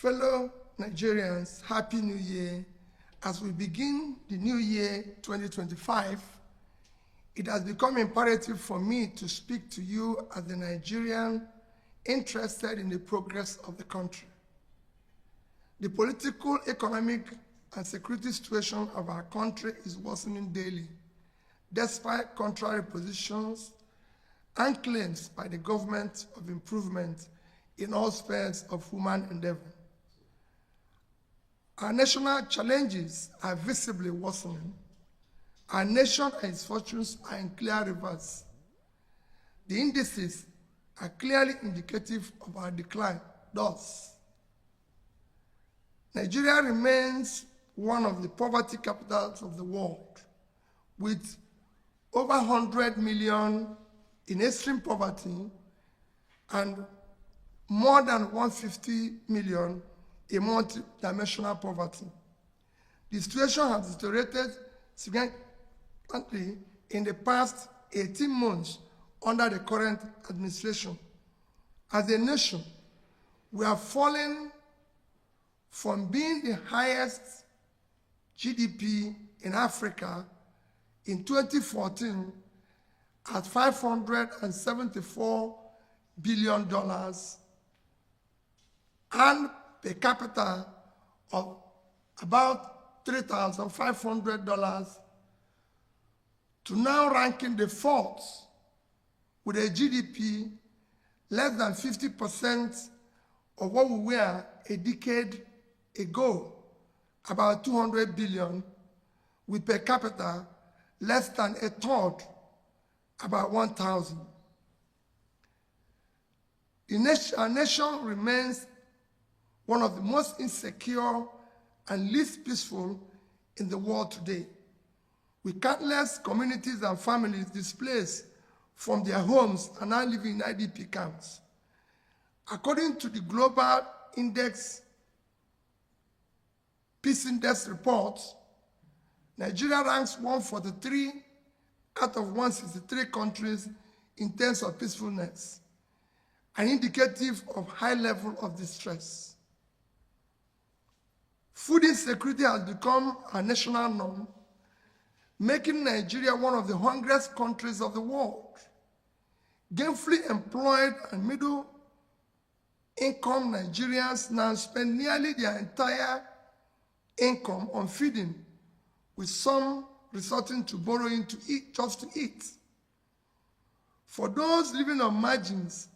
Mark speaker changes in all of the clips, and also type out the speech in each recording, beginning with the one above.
Speaker 1: Fellow Nigerians, Happy New Year. As we begin the new year 2025, it has become imperative for me to speak to you as a Nigerian interested in the progress of the country. The political, economic, and security situation of our country is worsening daily, despite contrary positions and claims by the government of improvement in all spheres of human endeavor. Our national challenges are visibly worsening. Our nation and its fortunes are in clear reverse. The indices are clearly indicative of our decline. Thus, Nigeria remains one of the poverty capitals of the world, with over 100 million in extreme poverty and more than 150 million in multi-dimensional poverty. The situation has deteriorated significantly in the past 18 months under the current administration. As a nation, we are falling from being the highest GDP in Africa in 2014 at $574 billion and per capita of about $3,500 to now ranking the fourth with a GDP less than 50% of what we were a decade ago, about 200 billion, with per capita less than a third, about 1,000. Our nation remains one of the most insecure and least peaceful in the world today, with countless communities and families displaced from their homes and now living in IDP camps. According to the Global Peace Index report, Nigeria ranks 143 out of 163 countries in terms of peacefulness, an indicative of high level of distress. Food insecurity has become a national norm, making Nigeria one of the hungriest countries of the world. Gainfully employed and middle-income Nigerians now spend nearly their entire income on feeding, with some resorting to borrowing to eat, just to eat. For those living on margins,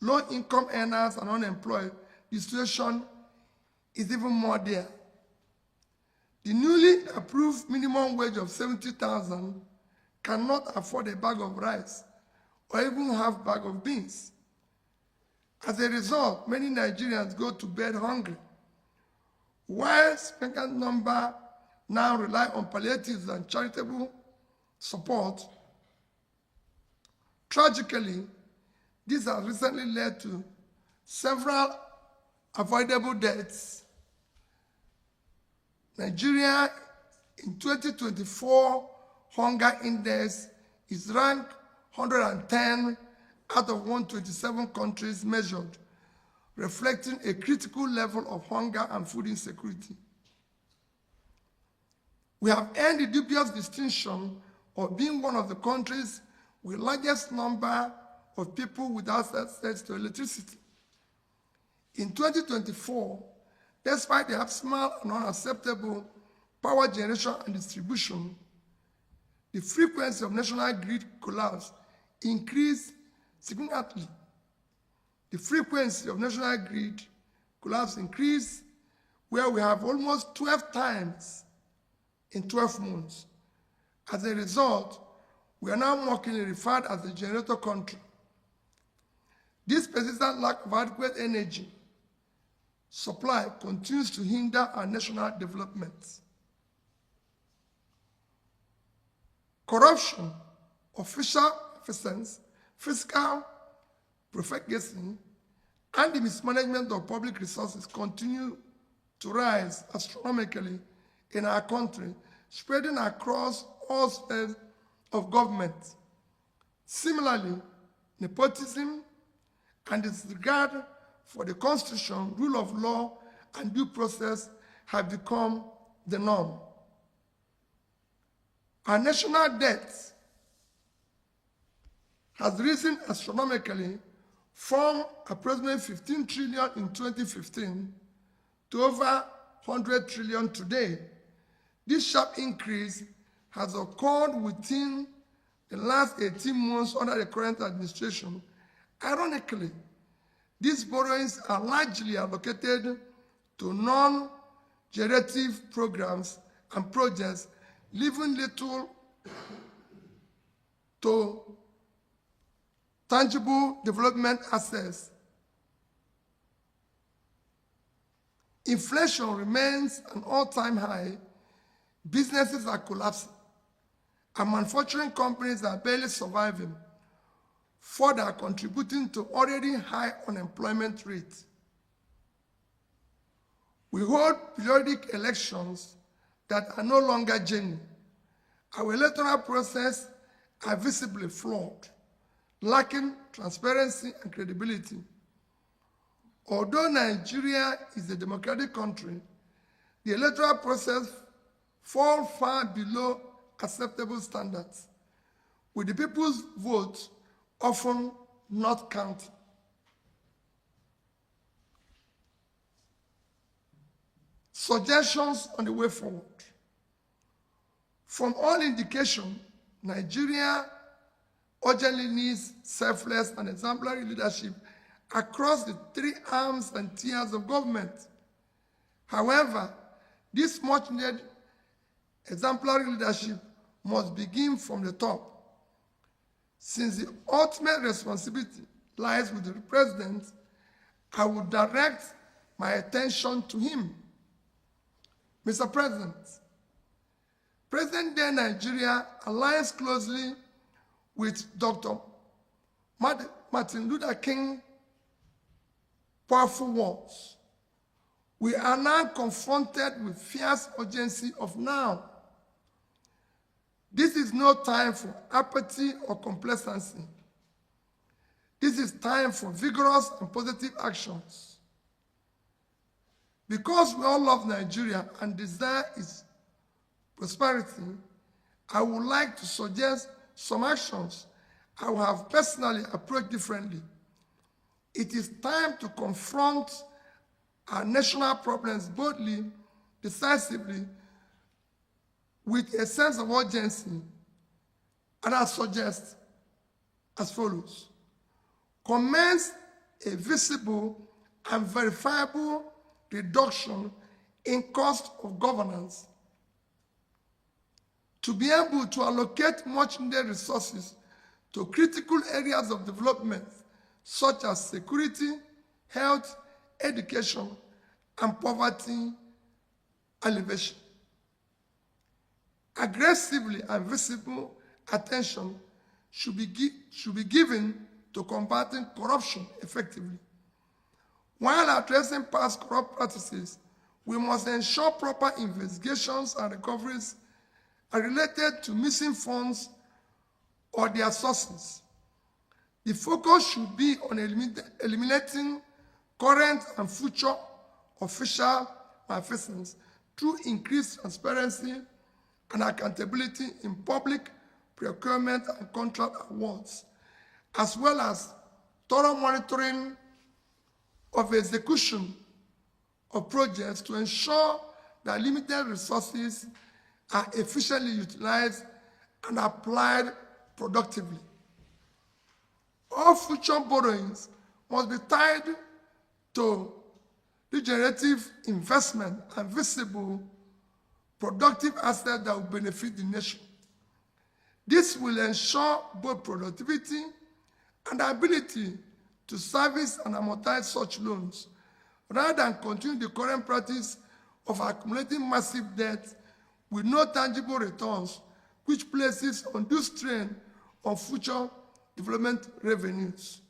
Speaker 1: low-income earners and unemployed, the situation is even more dire. The newly approved minimum wage of 70,000 cannot afford a bag of rice or even half a bag of beans. As a result, many Nigerians go to bed hungry, while a significant number now rely on palliatives and charitable support. Tragically, this has recently led to several avoidable deaths. Nigeria in 2024 hunger index is ranked 110 out of 127 countries measured, reflecting a critical level of hunger and food insecurity. We have earned the dubious distinction of being one of the countries with the largest number of people without access to electricity. In 2024, despite the abysmal and unacceptable power generation and distribution, the frequency of national grid collapse increased significantly. The frequency of national grid collapse increased, where we have almost 12 times in 12 months. As a result, we are now mockingly referred as the generator country. This persistent lack of adequate energy supply continues to hinder our national development. Corruption, official efficiency, fiscal profligacy, and the mismanagement of public resources continue to rise astronomically in our country, spreading across all spheres of government. Similarly, nepotism and disregard for the Constitution, rule of law, and due process have become the norm. Our national debt has risen astronomically from approximately 15 trillion in 2015 to over 100 trillion today. This sharp increase has occurred within the last 18 months under the current administration. Ironically, these borrowings are largely allocated to non-generative programs and projects, leaving little to tangible development assets. Inflation remains an all-time high. Businesses are collapsing, and manufacturing companies are barely surviving, further contributing to already high unemployment rates. We hold periodic elections that are no longer genuine. Our electoral process are visibly flawed, lacking transparency and credibility. Although Nigeria is a democratic country, the electoral process falls far below acceptable standards, with the people's vote often not counted. Suggestions on the way forward. From all indication, Nigeria urgently needs selfless and exemplary leadership across the three arms and tiers of government. However, this much-needed exemplary leadership must begin from the top. Since the ultimate responsibility lies with the president, I will direct my attention to him. Mr. President, present-day Nigeria aligns closely with Dr. Martin Luther King powerful words. We are now confronted with fierce urgency of now. This is no time for apathy or complacency. This is time for vigorous and positive actions. Because we all love Nigeria and desire its prosperity, I would like to suggest some actions I will have personally approached differently. It is time to confront our national problems boldly, decisively, with a sense of urgency, and I suggest as follows. Commence a visible and verifiable reduction in cost of governance to be able to allocate much-needed resources to critical areas of development such as security, health, education, and poverty alleviation. Aggressively and visible attention should be given to combating corruption effectively. While addressing past corrupt practices, we must ensure proper investigations and recoveries are related to missing funds or their sources. The focus should be on eliminating current and future official malfeasance through increased transparency and accountability in public procurement and contract awards, as well as thorough monitoring of execution of projects to ensure that limited resources are efficiently utilized and applied productively. All future borrowings must be tied to regenerative investment and visible productive assets that will benefit the nation. This will ensure both productivity and the ability to service and amortize such loans, rather than continue the current practice of accumulating massive debt with no tangible returns, which places undue strain on future development revenues.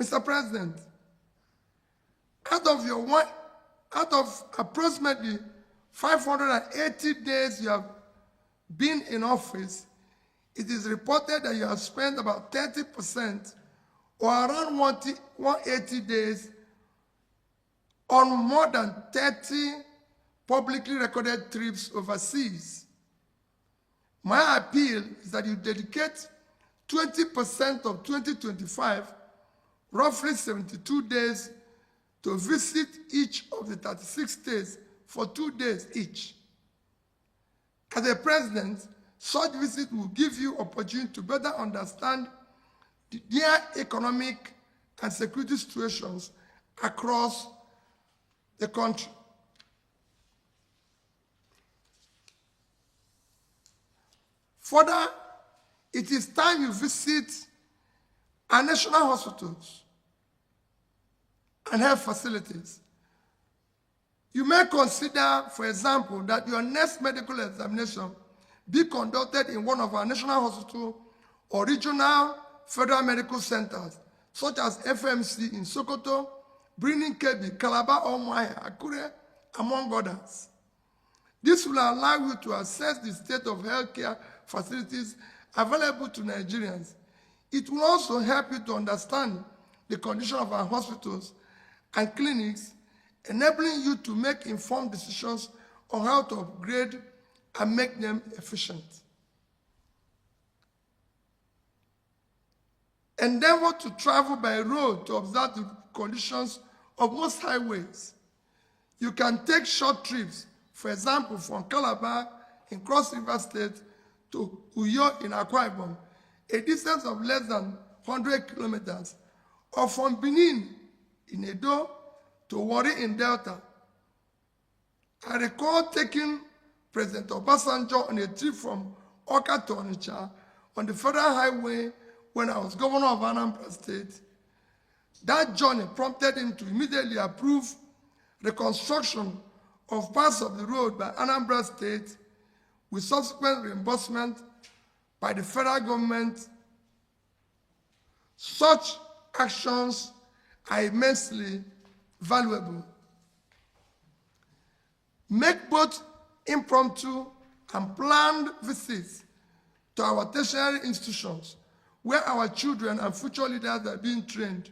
Speaker 1: Mr. President, out of approximately 580 days you have been in office, it is reported that you have spent about 30% or around 180 days on more than 30 publicly recorded trips overseas. My appeal is that you dedicate 20% of 2025, roughly 72 days, to visit each of the 36 states for 2 days each. As a president, such visit will give you opportunity to better understand their economic and security situations across the country. Further, it is time you visit our national hospitals and health facilities. You may consider, for example, that your next medical examination be conducted in one of our national hospitals or regional federal medical centers, such as FMC in Sokoto, Birnin Kebbi, Calabar, Umuahia, Akure, among others. This will allow you to assess the state of healthcare facilities available to Nigerians. It will also help you to understand the condition of our hospitals and clinics, enabling you to make informed decisions on how to upgrade and make them efficient. Endeavor to travel by road to observe the conditions of most highways. You can take short trips, for example, from Calabar in Cross River State to Uyo in Akwa Ibom, a distance of less than 100 kilometers, or from Benin in Edo to Warri in Delta. I recall taking President Obasanjo on a trip from Awka to Onitsha on the federal highway when I was governor of Anambra State. That journey prompted him to immediately approve reconstruction of parts of the road by Anambra State with subsequent reimbursement by the federal government. Such actions are immensely valuable. Make both impromptu and planned visits to our tertiary institutions where our children and future leaders are being trained.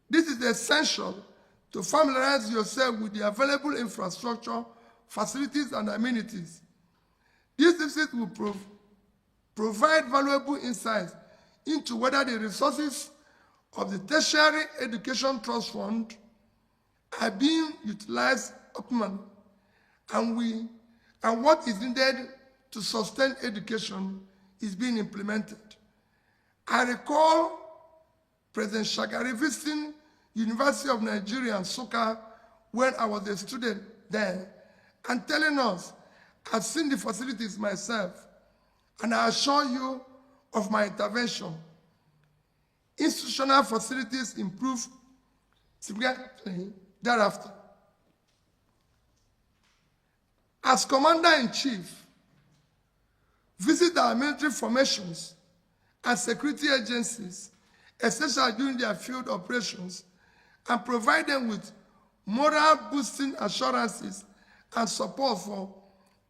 Speaker 1: This is essential to familiarize yourself with the available infrastructure, facilities, and amenities. These visits will provide valuable insights into whether the resources of the Tertiary Education Trust Fund are being utilized optimally, and what is needed to sustain education is being implemented. I recall President Shagari visiting University of Nigeria and Nsukka when I was a student there and telling us, I've seen the facilities myself, and I assure you of my intervention. Institutional facilities improved significantly thereafter. As Commander-in-Chief, visit our military formations and security agencies, especially during their field operations, and provide them with morale-boosting assurances and support for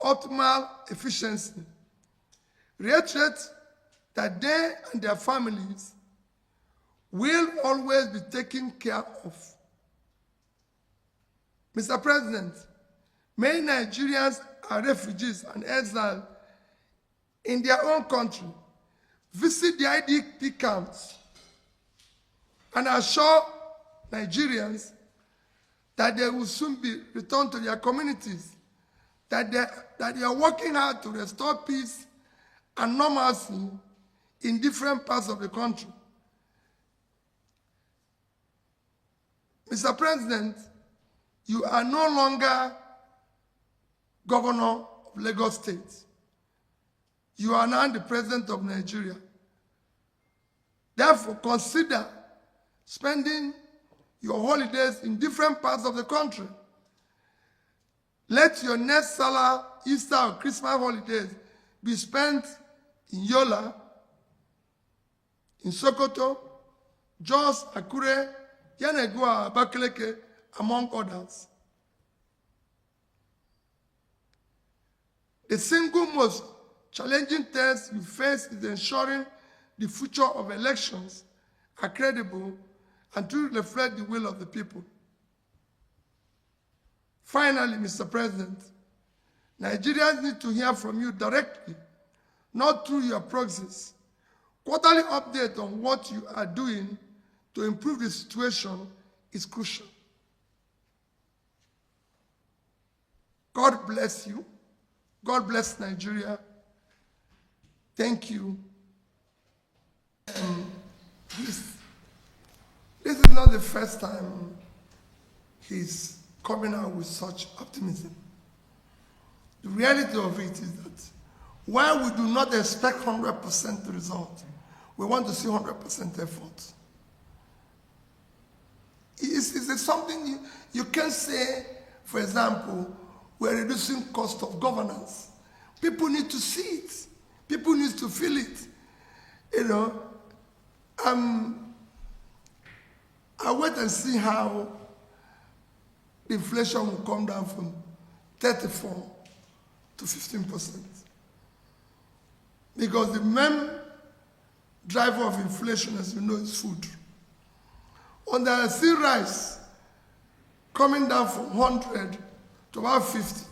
Speaker 1: optimal efficiency. Reiterate that they and their families will always be taken care of. Mr. President, many Nigerians are refugees and exiles in their own country. Visit the IDP camps and assure Nigerians that they will soon be returned to their communities, that they are working hard to restore peace and normalcy in different parts of the country. Mr. President, you are no longer governor of Lagos State. You are now the president of Nigeria. Therefore, consider spending your holidays in different parts of the country. Let your next Salah, Easter, or Christmas holidays be spent in Yola, in Sokoto, Jos, Akure, Yanegua, Abakaleke, among others. The single most challenging test you face is ensuring the future of elections are credible and to reflect the will of the people. Finally, Mr. President, Nigerians need to hear from you directly, not through your proxies. Quarterly update on what you are doing to improve the situation is crucial. God bless you. God bless Nigeria. Thank you. This is not the first time he's coming out with such optimism. The reality of it is that while we do not expect 100% result, we want to see 100% effort. It's something you can say, for example, we're reducing cost of governance. People need to see it. People need to feel it. You know, I wait and see how the inflation will come down from 34 to 15%. Because the main driver of inflation, as you know, is food. On the sea rice, coming down from 100 to about 50.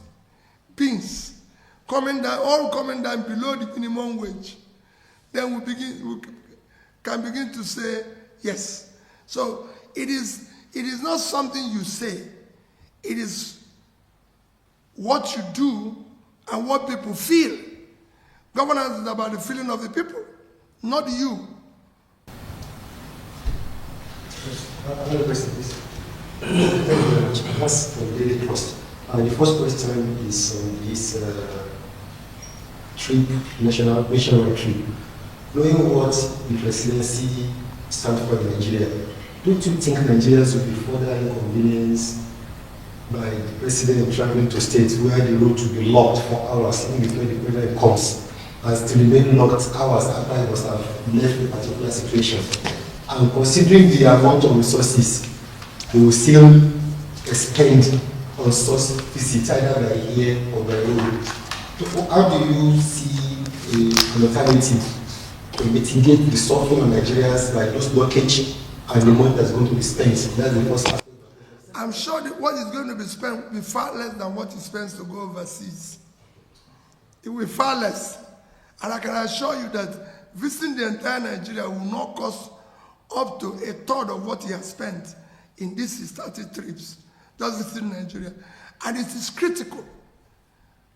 Speaker 1: Beans, coming down, all coming down below the minimum wage. Then we can begin to say, yes. So it is not something you say. It is what you do and what people feel. Governance is about the feeling of the people, not you.
Speaker 2: Another question, please. Thank you very much. That's from Daily Trust. The first question is on this trip, nationwide trip. Knowing what the presidency stands for in Nigeria, don't you think Nigerians will be further inconvenienced by the president traveling to states where the road will be locked for hours even before the president comes, and still remain locked hours after he must have left a particular situation? And considering the amount of resources they will still expend on such visits, either by air or by road, how do you see an alternative to mitigate the suffering of Nigerians by those blockage and the money that's going to be spent? That's the first aspect.
Speaker 1: I'm sure that what is going to be spent will be far less than what he spends to go overseas. It will be far less. And I can assure you that visiting the entire Nigeria will not cost up to a third of what he has spent in these 30 trips, just visiting Nigeria. And it is critical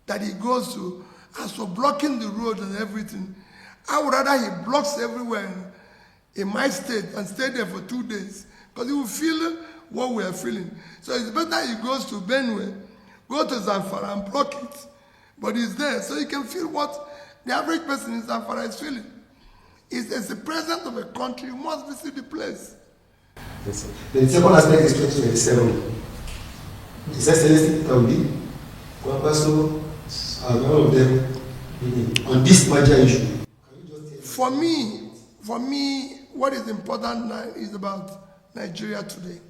Speaker 1: that he goes to, as for blocking the road and everything, I would rather he blocks everywhere in my state and stay there for 2 days, because he will feel what we are feeling. So it's better he goes to Benue, go to Zamfara and block it, but he's there, so he can feel what the average person in Zamfara is feeling. As the president of a country, you must visit the place.
Speaker 2: Yes, the second aspect is 2027. His Excellency Tinubu, Kwankwaso, and all of them on this major issue.
Speaker 1: For me, what is important now is about Nigeria today.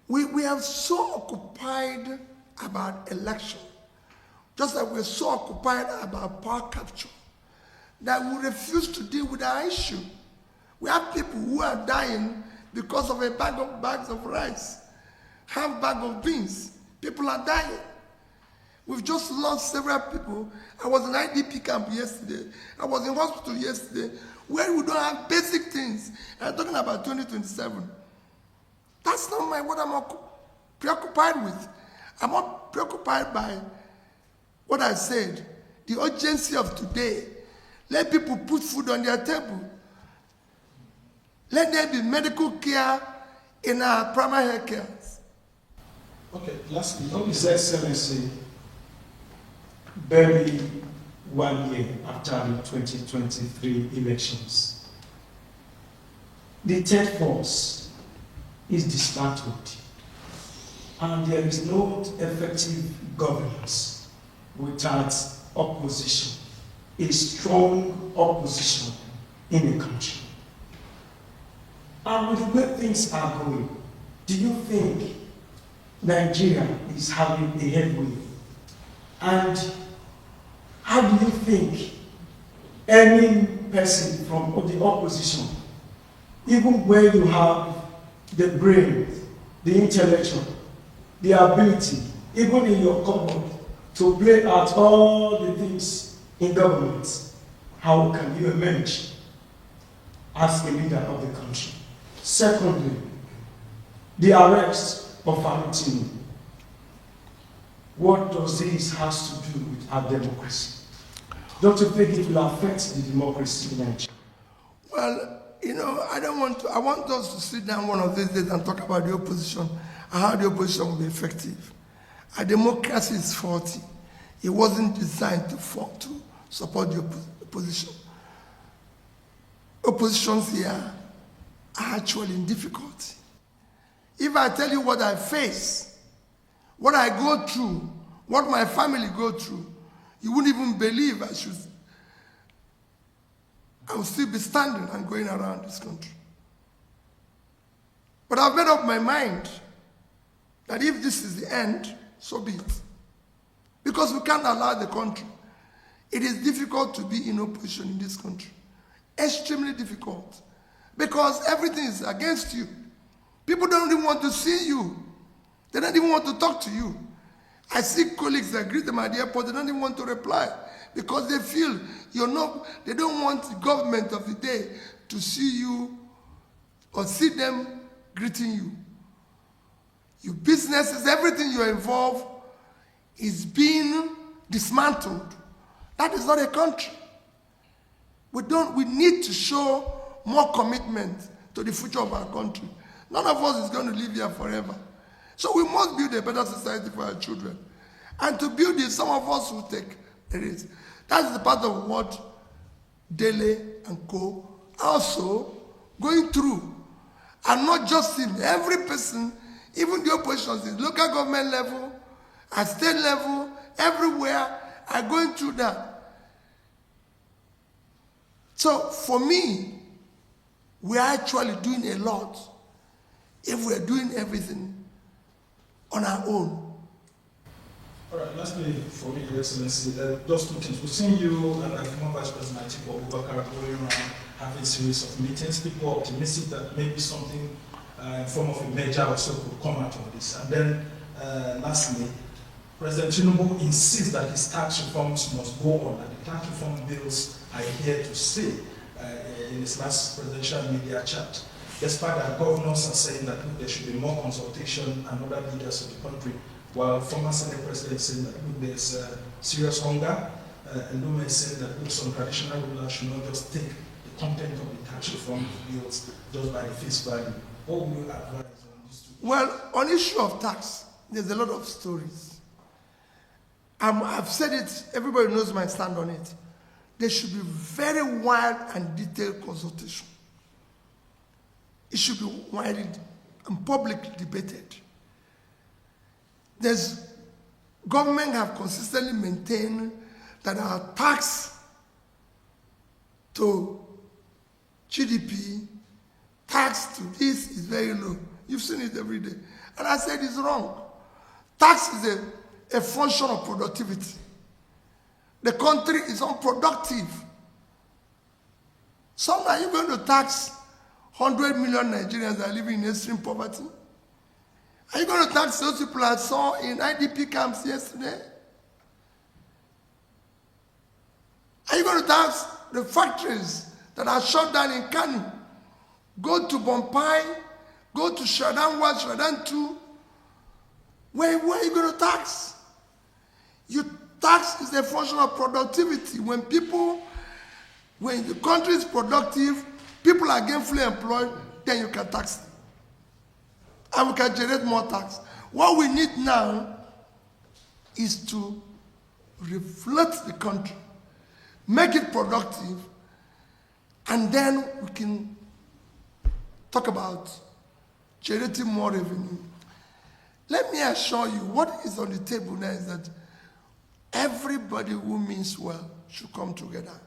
Speaker 1: We are so occupied about election, just like we're so occupied about power capture, that we refuse to deal with our issue. We have people who are dying because of bags of rice, half bag of beans. People are dying. We've just lost several people. I was in IDP camp yesterday. I was in hospital yesterday, where we don't have basic things. I'm talking about 2027. That's not what I'm preoccupied with. I'm not preoccupied by what I said, the urgency of today. Let people put food on their table. Let there be medical care in our primary health care.
Speaker 3: Okay, lastly, on His Excellency, barely 1 year after the 2023 elections, the third force is dismantled, and there is no effective governance without opposition, a strong opposition in the country. And with the way things are going, do you think Nigeria is having a headway? And how do you think any person from the opposition even where you have the brain, the intellectual, the ability, even in your cupboard, to play out all the things in government, how can you emerge as a leader of the country? Secondly, the arrest of Tinubu. What does this have to do with our democracy? Don't you think it will affect the democracy in Nigeria?
Speaker 1: Well, you know, I want us to sit down one of these days and talk about the opposition and how the opposition will be effective. Our democracy is faulty. It wasn't designed to support the opposition. Oppositions here are actually in difficulty. If I tell you what I face, what I go through, what my family go through, you wouldn't even believe I will still be standing and going around this country. But I've made up my mind that if this is the end, so be it. Because we can't allow the country. It is difficult to be in opposition in this country. Extremely difficult. Because everything is against you. People don't even want to see you. They don't even want to talk to you. I see colleagues that greet them at the airport, they don't even want to reply because they feel they don't want the government of the day to see you or see them greeting you. Your businesses, everything you're involved is being dismantled. That is not a country. We need to show more commitment to the future of our country. None of us is going to live here forever. So we must build a better society for our children. And to build it, some of us will take the risk. That's the part of what Dele and Co. are also going through. And not just him, every person, even the oppositions in local government level, at state level, everywhere, are going through that. So for me, we are actually doing a lot if we're doing everything on our own.
Speaker 4: All right, lastly, for me, Your Excellency, just 2 things. We've seen you and the former Vice President Atiku Abubakar going around having a series of meetings. People are optimistic that maybe something in form of a merger or so could come out of this. And then, lastly, President Tinubu insists that his tax reforms must go on, and the tax reform bills are here to stay in his last presidential media chat. Despite that, governors are saying that look, there should be more consultation and other leaders of the country, while former Senate President is saying that look, there's serious hunger, and Luma is saying that look, some traditional rulers should not just take the content of the tax reform bills just by the face value. What will you advise on these two?
Speaker 1: Well, on issue of tax, there's a lot of stories. I've said it, everybody knows my stand on it. There should be very wide and detailed consultation. It should be widely and publicly debated. Government have consistently maintained that our tax to GDP, tax to this is very low. You've seen it every day. And I said it's wrong. Tax is a function of productivity. The country is unproductive. So are you going to tax 100 million Nigerians that are living in extreme poverty? Are you going to tax those people I saw in IDP camps yesterday? Are you going to tax the factories that are shut down in Kanu? Go to Bompai, go to Shradan 1, Shradan 2. Where are you going to tax? Tax is a function of productivity. When the country is productive, people are gainfully employed, then you can tax them. And we can generate more tax. What we need now is to reflect the country, make it productive, and then we can talk about generating more revenue. Let me assure you, what is on the table now is that everybody who means well should come together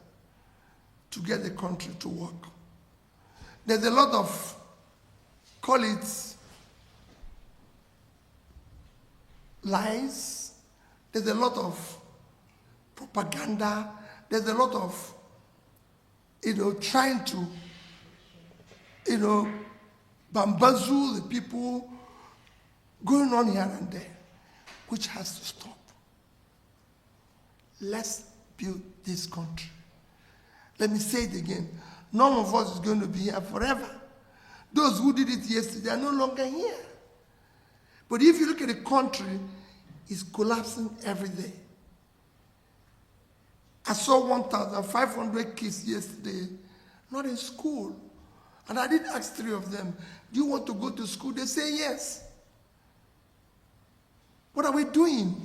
Speaker 1: to get the country to work. There's a lot of, call it, lies. There's a lot of propaganda. There's a lot of, trying to bamboozle the people, going on here and there, which has to stop. Let's build this country. Let me say it again. None of us is going to be here forever. Those who did it yesterday are no longer here. But if you look at the country, it's collapsing every day. I saw 1,500 kids yesterday, not in school. And I did ask 3 of them, do you want to go to school? They say yes. What are we doing?